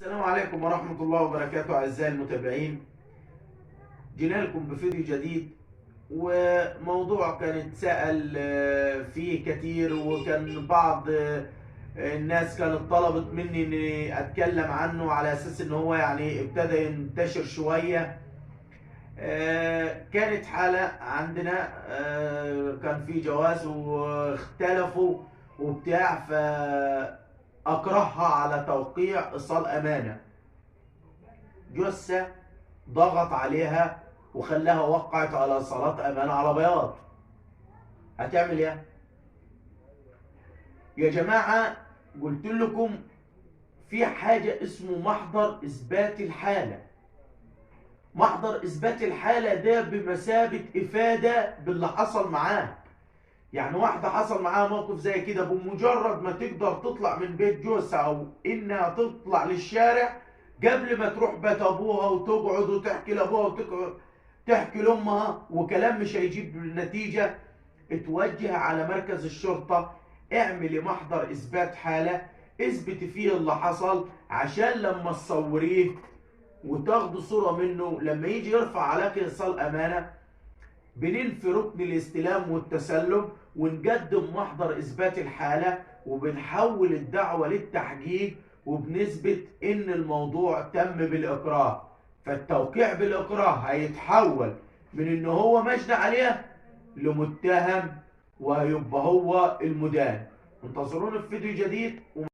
السلام عليكم ورحمة الله وبركاته أعزائي المتابعين. جينا لكم بفيديو جديد، وموضوع كان اتسأل فيه كتير، وكان بعض الناس كانت طلبت مني اني اتكلم عنه على اساس ان هو يعني ابتدى ينتشر شوية. كانت حالة عندنا، كان في جواز واختلفوا وبتاع، فأكرهها على توقيع إيصال أمانة. جثة ضغط عليها وخلاها وقعت على صلاة أمانة على بياض. هتعمل ايه يا جماعة؟ قلت لكم في حاجة اسمه محضر إثبات الحالة. محضر إثبات الحالة ده بمثابة إفادة باللي حصل معاه. يعني واحدة حصل معاها موقف زي كده، بمجرد ما تقدر تطلع من بيت جوزها أو إنها تطلع للشارع قبل ما تروح بيت أبوها وتقعد وتحكي لأبوها وتحكي لأمها، وكلام مش هيجيب نتيجة، اتوجه على مركز الشرطة، اعملي محضر إثبات حالة، اثبتي فيه اللي حصل، عشان لما تصوريه وتاخدوا صورة منه لما يجي يرفع عليك إيصال أمانة، بننفي ركن الاستلام والتسلم ونقدم محضر إثبات الحالة، وبنحول الدعوة للتحقيق، وبنثبت إن الموضوع تم بالإكراه. فالتوقيع بالإكراه هيتحول من إن هو مجني عليه لمتهم، وهيبقى هو المدان. انتظرونا في فيديو جديد.